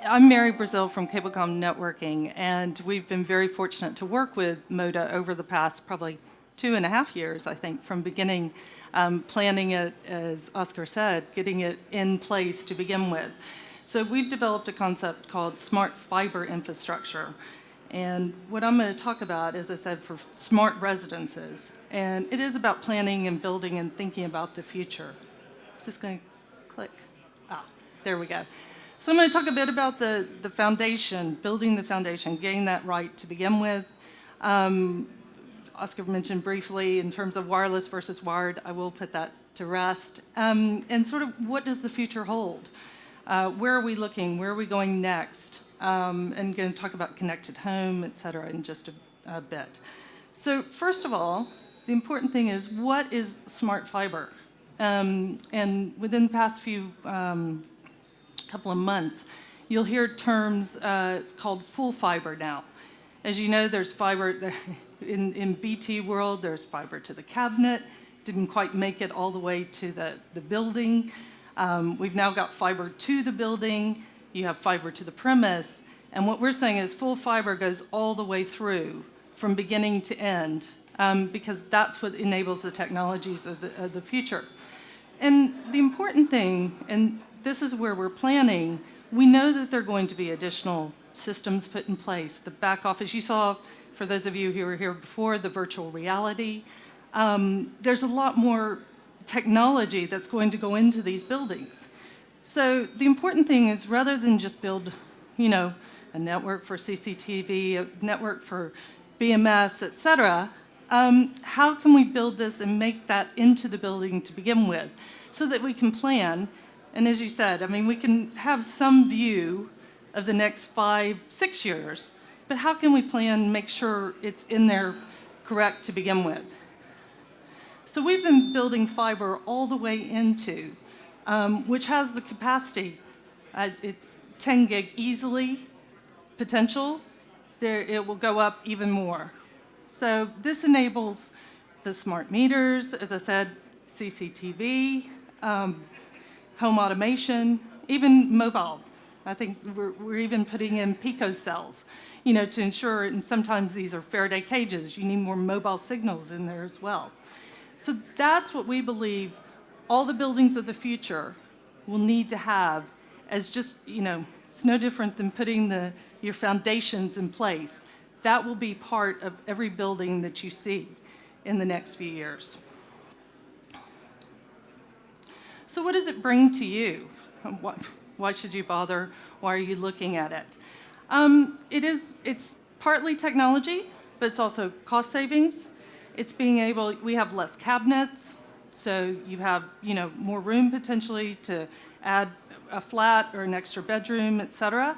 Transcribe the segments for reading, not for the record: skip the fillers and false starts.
I'm Meri Braziel from CableCom Networking, and we've been very fortunate to work with Moda over the past probably 2.5 years, I think, from beginning, planning it, as Oscar said, getting it in place to begin with. So we've developed a concept called Smart Fibre Infrastructure. And what I'm going to talk about, as I said, for smart residences. And it is about planning and building and thinking about the future. Is this going to click? Ah, there we go. So I'm going to talk a bit about the foundation, building the foundation, getting that right to begin with. Oscar mentioned briefly in terms of wireless versus wired. I will put that to rest. And sort of what does the future hold? Where are we looking? Where are we going next? And going to talk about connected home, et cetera, in just a bit. So first of all, the important thing is, what is smart fiber? And within the past few couple of months, you'll hear terms called full fiber now. As you know, there's fiber in BT world, there's fiber to the cabinet, didn't quite make it all the way to the building. We've now got fiber to the building, you have fiber to the premise, and what we're saying is full fiber goes all the way through from beginning to end, because that's what enables the technologies of the future. And the important thing, and this is where we're planning, we know that there are going to be additional systems put in place. The back office, you saw, for those of you who were here before, the virtual reality. There's a lot more technology that's going to go into these buildings. So the important thing is, rather than just build, a network for CCTV, a network for BMS, et cetera, how can we build this and make that into the building to begin with so that we can plan? And as you said, we can have some view of the next 5-6 years, but how can we plan and make sure it's in there correct to begin with? So we've been building fiber all the way into, which has the capacity. It's 10 gig easily potential. It will go up even more. So this enables the smart meters, as I said, CCTV, home automation, even mobile. I think we're even putting in picocells, to ensure, and sometimes these are Faraday cages, you need more mobile signals in there as well. So that's what we believe all the buildings of the future will need to have, as just, it's no different than putting your foundations in place. That will be part of every building that you see in the next few years. So what does it bring to you? Why should you bother? Why are you looking at it? It's partly technology, but it's also cost savings. It's we have less cabinets, so you have, more room potentially to add a flat or an extra bedroom, et cetera.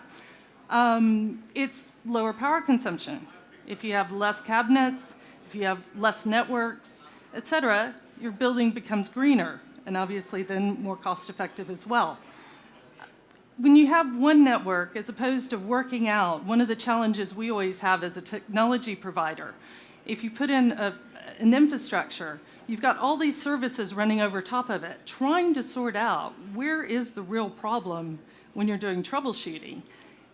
It's lower power consumption. If you have less cabinets, if you have less networks, et cetera, your building becomes greener, and obviously then more cost-effective as well. When you have one network, as opposed to working out, one of the challenges we always have as a technology provider, if you put in an infrastructure, you've got all these services running over top of it, trying to sort out where is the real problem when you're doing troubleshooting.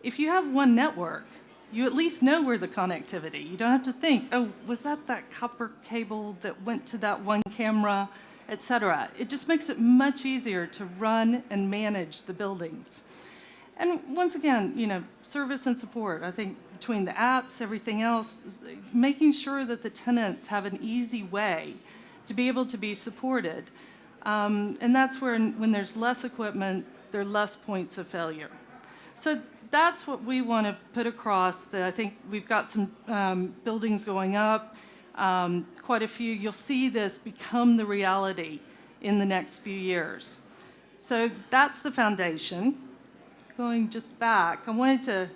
If you have one network, you at least know where the connectivity. You don't have to think, oh, was that copper cable that went to that one camera, et cetera. It just makes it much easier to run and manage the buildings. And once again, service and support. I think between the apps, everything else, making sure that the tenants have an easy way to be able to be supported. And that's where, when there's less equipment, there are less points of failure. So that's what we want to put across. I think we've got some buildings going up, quite a few. You'll see this become the reality in the next few years. So that's the foundation. Going just back, I wanted to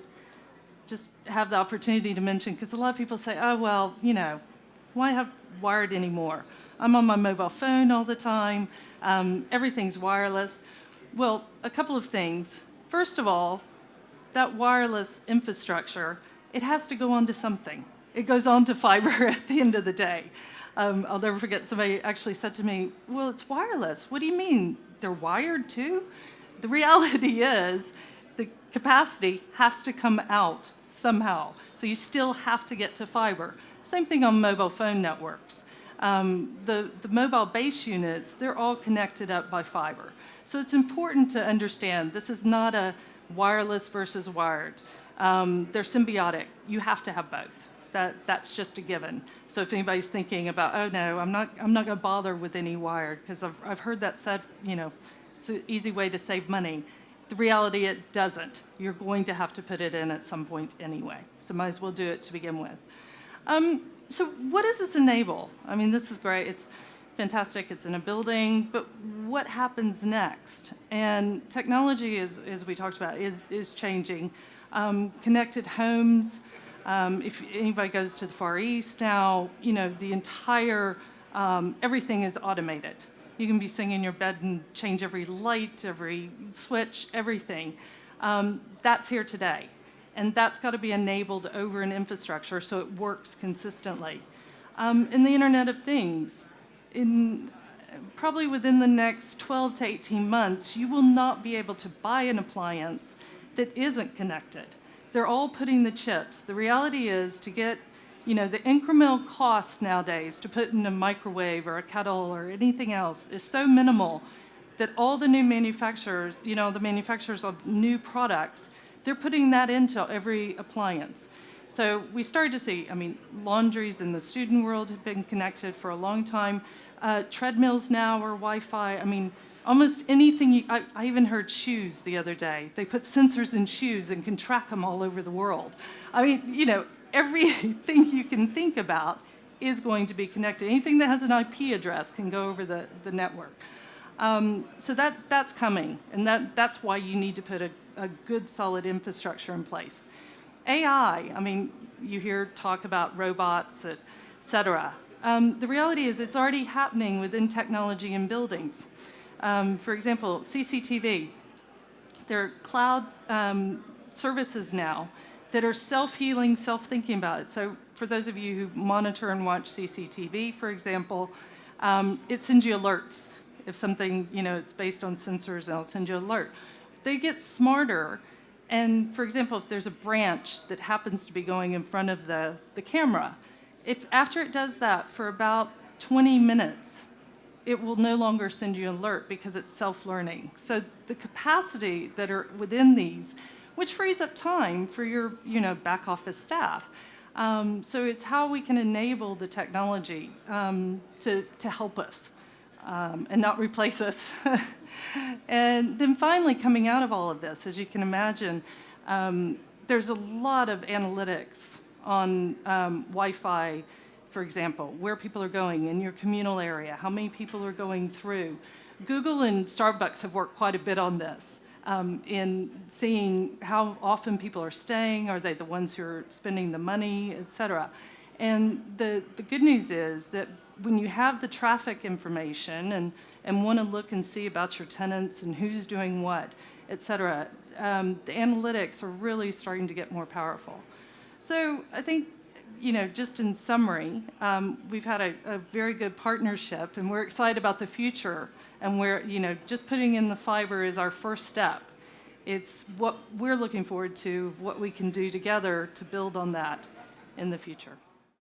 just have the opportunity to mention, because a lot of people say, oh, well, why have wired anymore? I'm on my mobile phone all the time. Everything's wireless. Well, a couple of things. First of all, that wireless infrastructure, it has to go onto something. It goes onto fiber at the end of the day. I'll never forget, somebody actually said to me, well, it's wireless. What do you mean? They're wired too? The reality is the capacity has to come out somehow. So you still have to get to fiber. Same thing on mobile phone networks. The mobile base units, they're all connected up by fiber. So it's important to understand this is not a wireless versus wired. They're symbiotic. You have to have both. That's just a given. So if anybody's thinking about, oh no, I'm not going to bother with any wired, because I've heard that said, it's an easy way to save money. The reality, it doesn't. You're going to have to put it in at some point anyway. So might as well do it to begin with. So what does this enable? I mean, this is great. It's fantastic. It's in a building, but what happens next? And technology, as we talked about, is changing. Connected homes. If anybody goes to the Far East now, the entire, everything is automated. You can be sitting in your bed and change every light, every switch, everything. That's here today. And that's got to be enabled over an infrastructure so it works consistently. In the Internet of Things, probably within the next 12 to 18 months, you will not be able to buy an appliance that isn't connected. They're all putting the chips. The reality is to get, the incremental cost nowadays to put in a microwave or a kettle or anything else is so minimal that all the new manufacturers, the manufacturers of new products, they're putting that into every appliance. So we started to see, laundries in the student world have been connected for a long time. Treadmills now are Wi-Fi. Almost anything. I even heard shoes the other day. They put sensors in shoes and can track them all over the world. Everything you can think about is going to be connected. Anything that has an IP address can go over the network. So that's coming, and that's why you need to put a good, solid infrastructure in place. AI, you hear talk about robots, et cetera. The reality is it's already happening within technology in buildings. For example, CCTV. There are cloud services now that are self-healing, self-thinking about it. So for those of you who monitor and watch CCTV, for example, it sends you alerts. If something, it's based on sensors, it'll send you an alert. They get smarter, and for example, if there's a branch that happens to be going in front of the camera, if after it does that for about 20 minutes, it will no longer send you an alert because it's self-learning. So the capacity that are within these, which frees up time for your back office staff. So it's how we can enable the technology to help us and not replace us. And then finally, coming out of all of this, as you can imagine, there's a lot of analytics on Wi-Fi, for example, where people are going in your communal area, how many people are going through. Google and Starbucks have worked quite a bit on this in seeing how often people are staying, are they the ones who are spending the money, et cetera. And the good news is that when you have the traffic information and want to look and see about your tenants and who's doing what, et cetera, the analytics are really starting to get more powerful. So I think, just in summary, we've had a very good partnership, and we're excited about the future. And we're, just putting in the fiber is our first step. It's what we're looking forward to, what we can do together to build on that in the future.